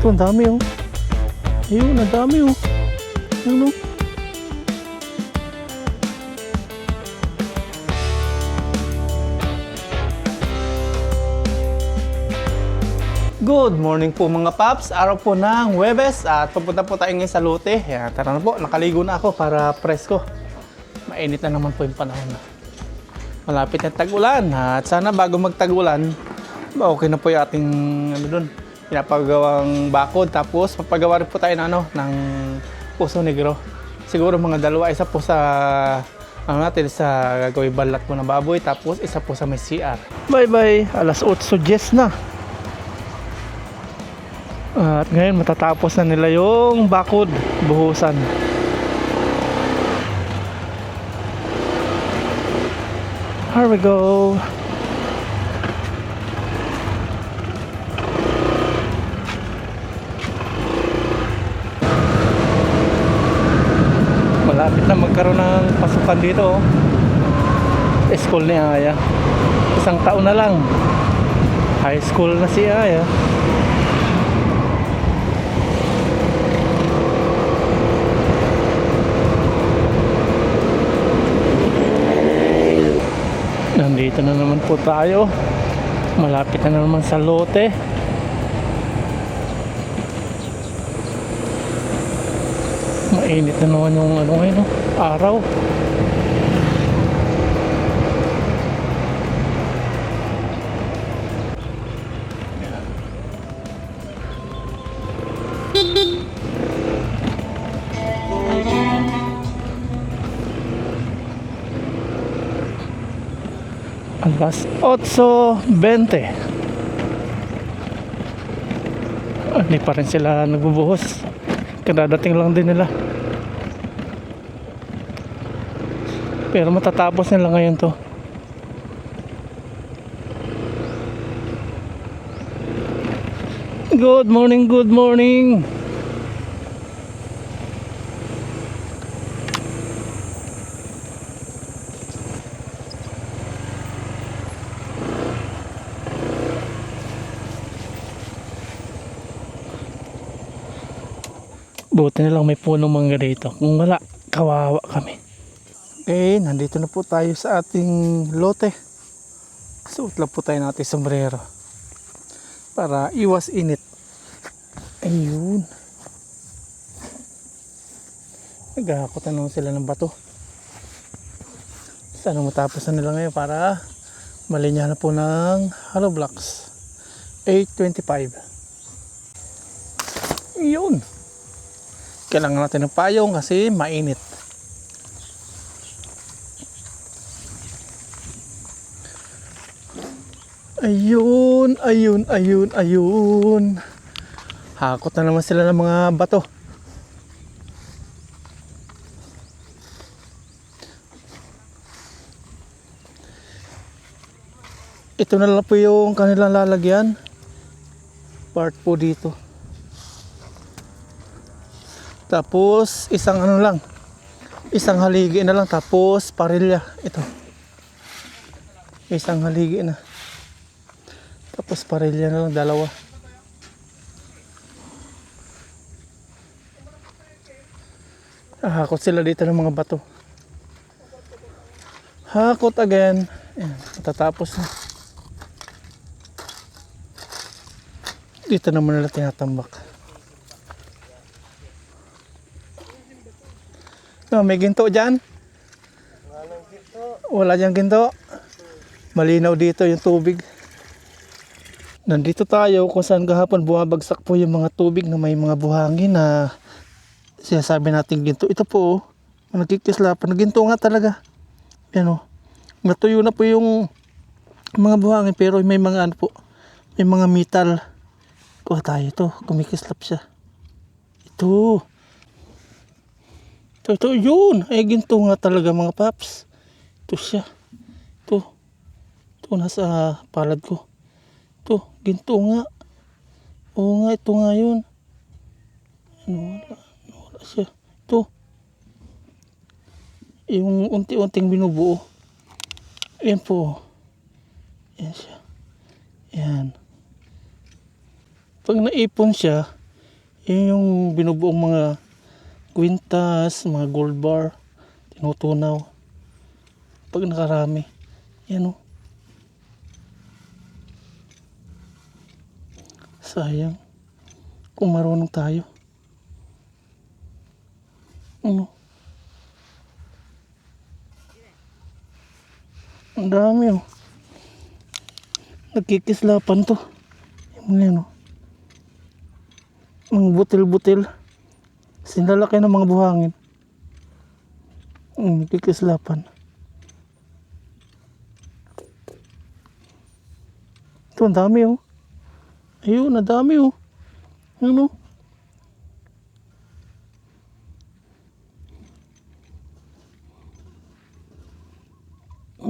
Ito, ang dami oh. Ayun, ang dami oh. Ayun oh. Good morning po mga paps. Araw po ng Huwebes at pupunta po tayo ngayon sa lote. Yan, tara na po. Nakaligo na ako para presko. Mainit na naman po yung panahon. Malapit na tag-ulan at sana bago mag-tag-ulan, okay na po yung ating pinapagawang bakod. Tapos papagawa rin po tayo ng Puso Negro. Siguro mga dalawa, isa po sa natin sa gagawin balat po ng baboy, tapos isa po sa may CR. Bye bye, alas 8:10 na. At ngayon matatapos na nila yung bakod, buhusan. Here we go. Malapit na magkaroon ng pasukan dito. School ni Aya. Isang taon na lang. High school na si Aya. Nandito na naman po tayo. Malapit na naman sa lote. Mainit na naman yung ngayon, araw. Alas 8:20. Hindi pa rin sila nagbubuhos. Kadadating lang din nila. Pero matatapos nila ngayon to. Good morning, good morning. Buti na lang may punong mangga dito. Kung wala, kawawa kami. Okay, nandito na po tayo sa ating lote. Suot lang po tayo natin sombrero para iwas init. Ayun. Naghahakotan naman sila ng bato. Sana matapos na nila ngayon para malinya na po ng hollow blocks. 8:25. Ayun. Kailangan natin ng payong kasi mainit. Ayun, ayun, ayun, ayun. Hakot na naman sila ng mga bato. Ito na lang po yung kanilang lalagyan. Part po dito. Tapos isang isang haligi na lang, tapos parilya ito. Isang haligi na. Tapos parilya na lang, dalawa. Hakot sila dito ng mga bato. Hakot again. Ayan, matatapos na. Dito naman nila tinatambak. No, may ginto dyan? Wala dyan ginto. Malinaw dito yung tubig. Nandito tayo kung saan kahapon bumabagsak po yung mga tubig na may mga buhangin na sinasabi natin ginto. Ito po, nagkikislapan. Ginto nga talaga. Yan o. Natuyo na po yung mga buhangin pero may mga may mga metal. Kuha tayo ito. Kumikislap siya. Ito. Ito, yun. Ay, ginto nga talaga mga paps. Ito siya. Ito. Ito, nasa palad ko. Ito, ginto nga. Oo nga, ito nga yun. Wala siya. Ito. Yung unti-unting binubuo. Ayan po. Ayan siya. Ayan. Pag naipon siya, Yun yung binubuong mga kwintas, mga gold bar, tinutunaw. Pag nakarami. Yan o. Sayang. Kung marunong tayo. Ano? Ang dami o. Nagkikislapan to. Yan o. Mga butil-butil. Sinlalaki ng mga buhangin. Nagkikislapan. Ito, ang dami o. Ayun, ang dami o. Ano?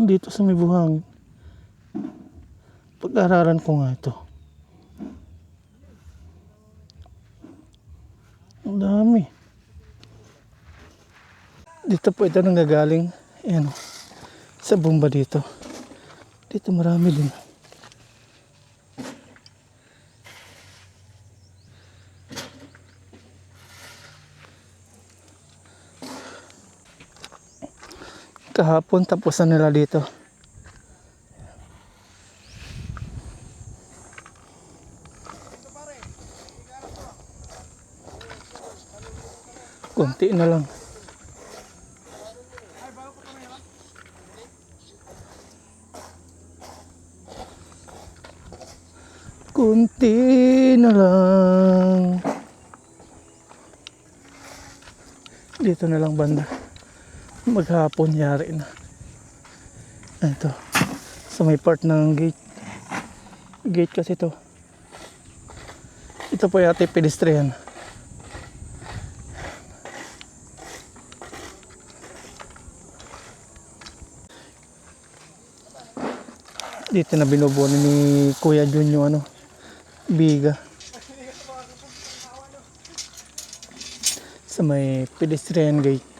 Dito sa may buhangin. Pag-aralan ko nga ito. Ang dami. Dito po ito nanggagaling. Ayan o. Sa bomba dito. Dito marami din. Kahapon tapos na nila dito. Kunti na lang. Kunti na lang. Dito na lang banda. Maghapon yari na. Ito. Sa may part ng gate. Gate kasi to. Ito po yata pedestrian. Dito na binubuo ni Kuya Jun yung ano, biga. Sa may pedestrian gate.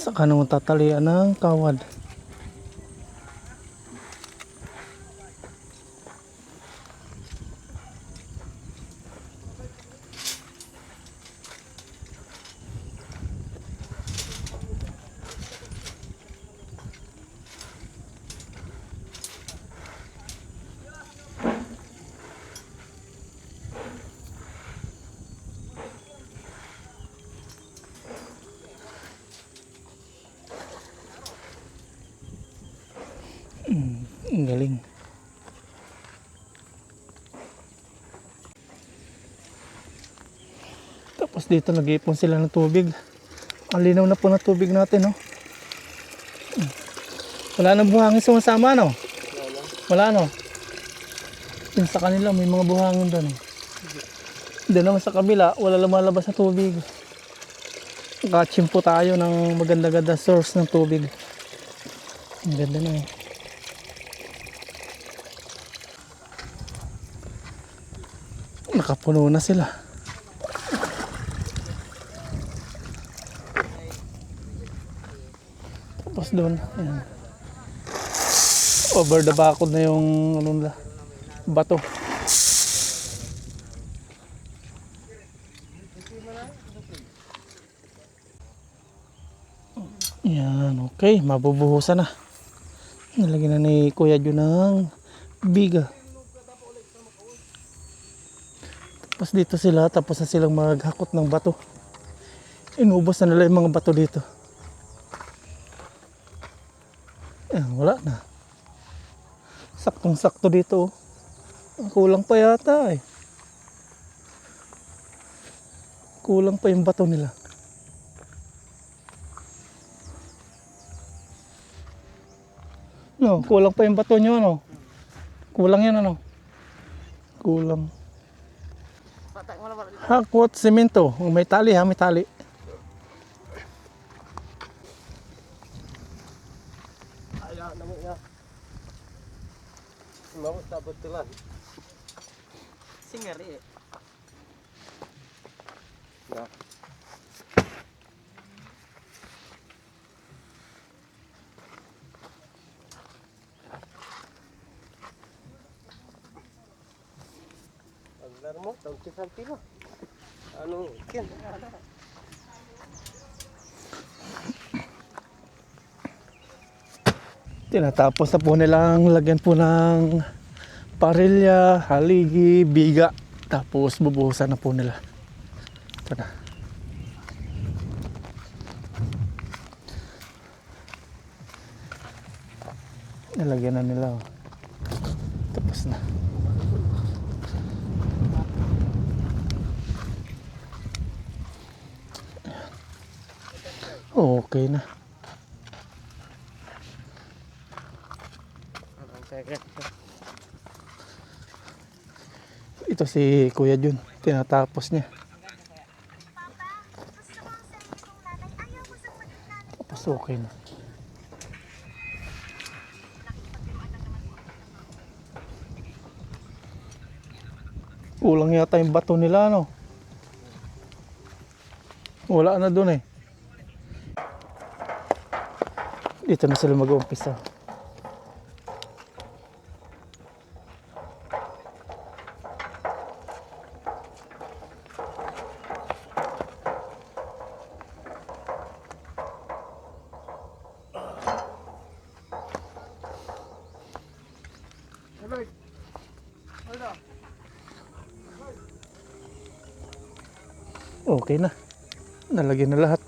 Saka nung tatalian ng kawad. Ang galing. Tapos dito nag-iipon sila ng tubig. Ang linaw na po na tubig natin, no? Wala nang buhangin sumasama, no? Wala, no? Yung sa kanila may mga buhangin doon. Doon naman sa kabila, wala lumalabas na tubig. Nakachimpo tayo ng maganda-ganda source ng tubig. Ang ganda na eh. Nakapuno na sila. Tapos doon, ayan. Over the bakod na yung ano nila, bato. Yan, okay, mabubuhusan na. Nalagyan na ni Kuya Jun ng biga. Tapos dito sila, tapos na silang maghakot ng bato. Inubos na nila yung mga bato dito. Ayan, wala na. Saktong-sakto dito. Kulang pa yata eh. Kulang pa yung bato nila. No, kulang pa yung bato nyo, ano? Kulang yan, ano? Kulang. Hakot, semento. May tali, ha? May tali. Ayaw naman na. Mau tabot tulan. Singari eh. Ya. Aglar mo, tawag-tawag mo. Ano, kin? Tinatapos na po nilang lagyan po ng parilya, haligi, biga. Tapos bubuhusan na po nila. Ito na. Nilagyan na nila. Oh. Tapos na. Okay na. Ito si Kuya Jun. Tinatapos niya. Tapos okay na. Kulang yata yung bato nila, no? Wala na dun eh. Dito na sila mag-uumpisa. Okay na. Nalagyan na lahat.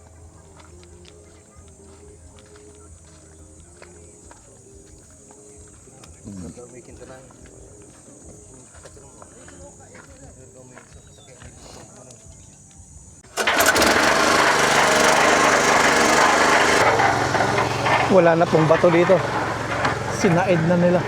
Wala na pong bato dito. Sinaid na nila.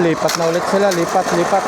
Lipat na ulit sila, lipat, lipat.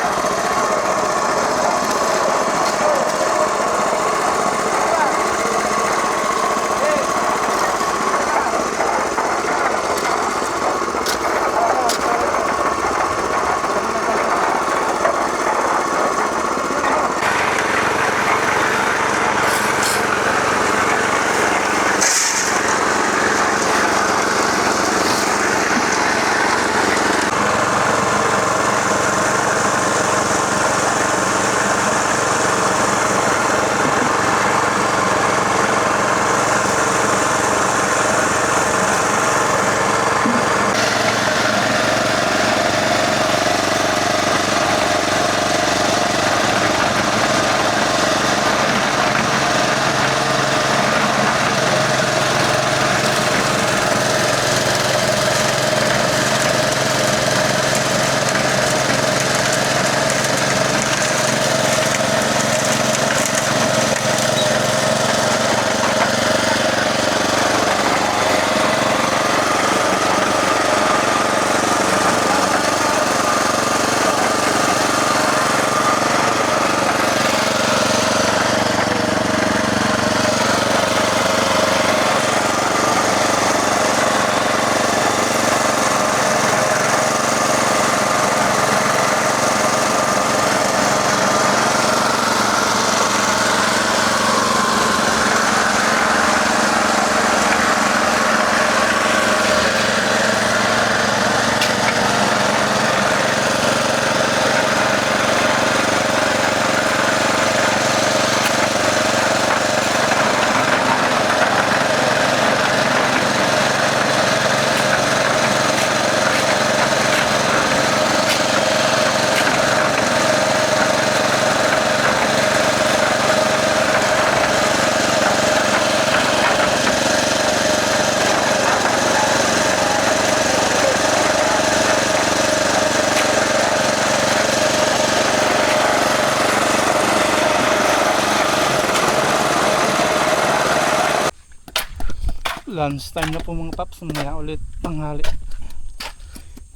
Lunch time na po mga paps, mamaya ulit tanghali.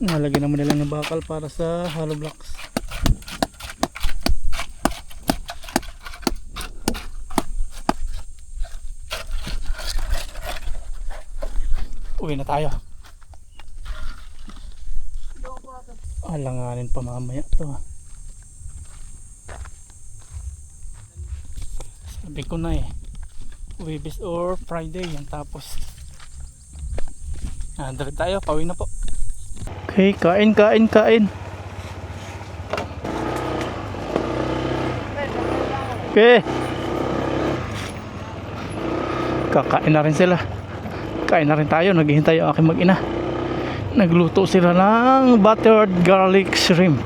Nalagyan naman nila ng bakal para sa hollow blocks. Uwi na tayo. Alanganin pa mamaya to. Sabi ko na eh, Webes or Friday yan, tapos diretso tayo, pauwi na po. Okay, kain. Okay, kakain na rin sila. Kain na rin tayo, naghihintay ang aking mag-ina. Nagluto sila ng buttered garlic shrimp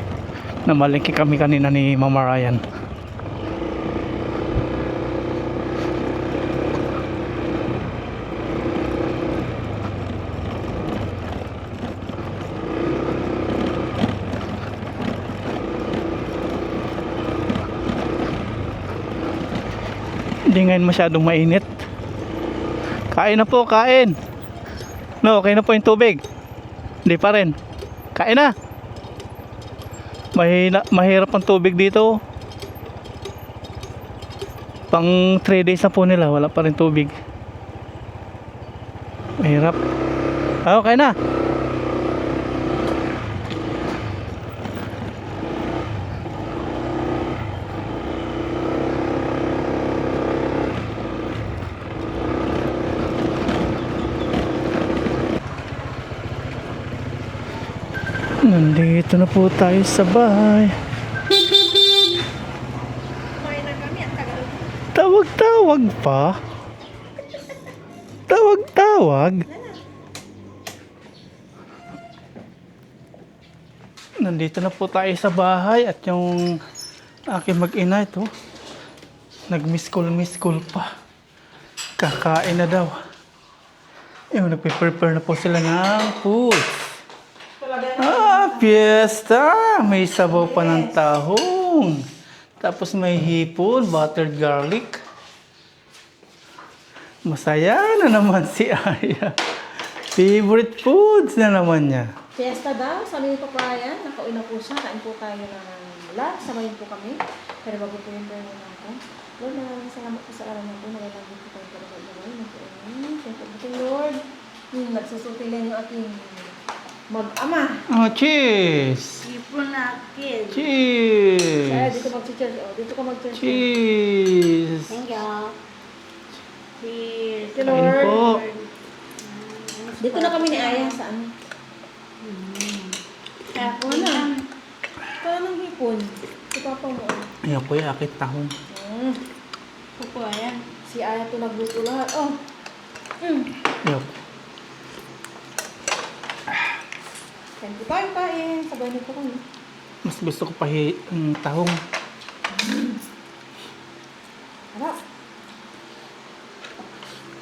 na malingki kami kanina ni Mama Ryan. Hindi ngayon masyadong mainit. Kain na po, kain. No, okay na po yung tubig. Hindi pa rin. Kain na. Mahirap ang tubig dito. Pang 3 days na po nila, wala pa rin tubig. Mahirap. Okay na. Nandito na po tayo sa bahay. Tawag-tawag pa. Tawag-tawag. Nandito na po tayo sa bahay at yung aking mag-ina ito nag-miss call pa. Kakain na daw. Nagpe-prepare na po sila ng food. Fiesta! May sabaw pa ng tahong. Tapos may hipon, buttered garlic. Masaya na naman si Aya. Favorite foods na naman niya. Fiesta daw, sabi ni Papa Ryan, nakauwi na po siya, kain po tayo ng lunch, samayin po kami. Pero bago po yung prayer na ako. Lord, maraming salamat po sa araw na po, nalalagay po tayo para mag-iway, mag-iway. Thank you po, Lord. Nagsusuti lang yung aking mag-ama. Oh, cheers! Ipon natin. Kaya Cheers! dito mag-church, oh, dito ka mag-church. Cheers! Thank you. Cheers. Thank you, Kain Lord. po. Dito na kami ni Aya sa ano. Kaya po Wala. na. Kaya ng hipon. Si Papa mo. Ayan po yung akit tahong. Pupo, ayan. Si Aya to nagluto lahat. Oh. Ayan. Thank you tayo kain. Sabay nito kami. Mas gusto ko pa tahong. Harap.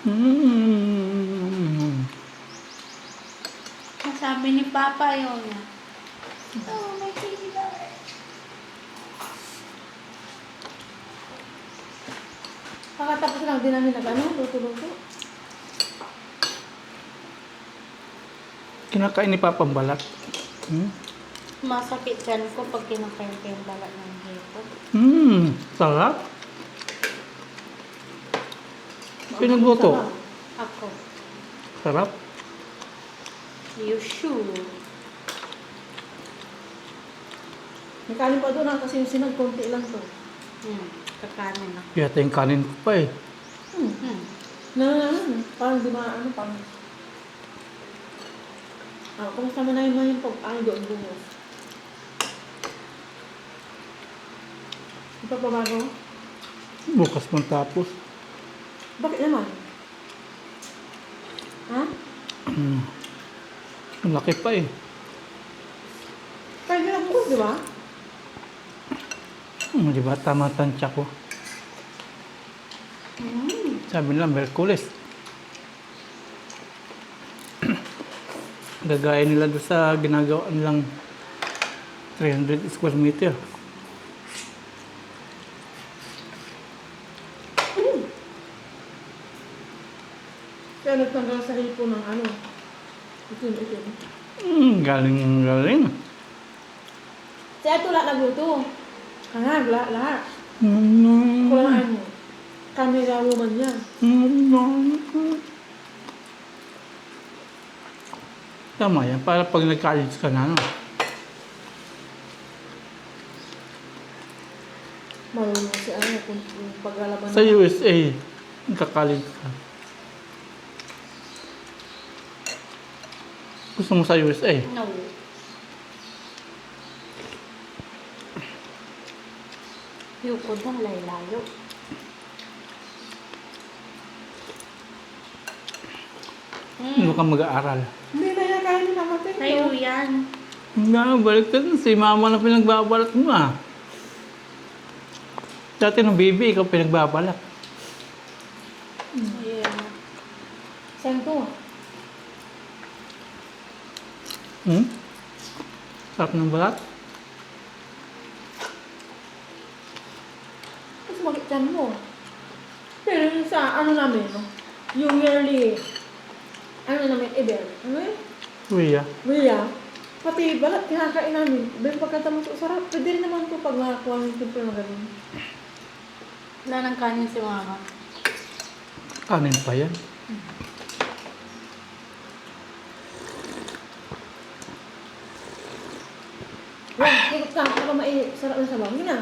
Mm. Sabi ni Papa yun. Oh, may killer. Kakatapos lang din namin nag-ano, luto-luto. Kinakain ni Papa ang balat. Masakit yan ko pag kinakain ko yung balat ng hipon. Sarap. Sino nagluto? Ako. Sarap. You sure? May kanin pa doon kasi yung sinag, konti lang to. Kakanin ako. Yata yung kanin ko pa eh. Parang di ano, parang... kumusta mo na yun pag doon bungos? Di pa bago? Bukas pang tapos. Bakit naman? Ha? Ang laki pa eh. Kaya lang bungos, di ba? Di ba? Tama tansya ko. Sabi nila, Merkulis. Gagaya nila doon sa ginagawa nilang 300 square meter. Kaya nagtanggal sa hipo ng ano. Itim. Galing. Si Ato lahat nagluto. Lahat. Mm. Kulaan mo. Camera woman yan. Tama yan. Para pag nag-college ka na, no? Marunong si ano kung paglalaban Sa USA, nagka-college ka. Gusto mo sa USA? No. Yuko doon, layo. Ano ka mag-aaral? Hindi na yan kaya nila natin. Sa'yo yan. Balik ka dun. Si mama na pinagbabalat mo ah. Dati nung baby, ikaw pinagbabalat. Yeah. Saan to? Sarap ng balat. Mas makikyan mo. Pero yung sa ano namin, no? Yung yearly, ano namin, event. Ano yun? Kuya. William, pati balat kinakain namin. Pero pagkatapos sarap, pwede rin naman ito pag nakakuha ng simple na ganun. Wala nang kanin si Mama. Kanin pa yan. Yan, higit ka. Ako sarap na sabaw. Yun na.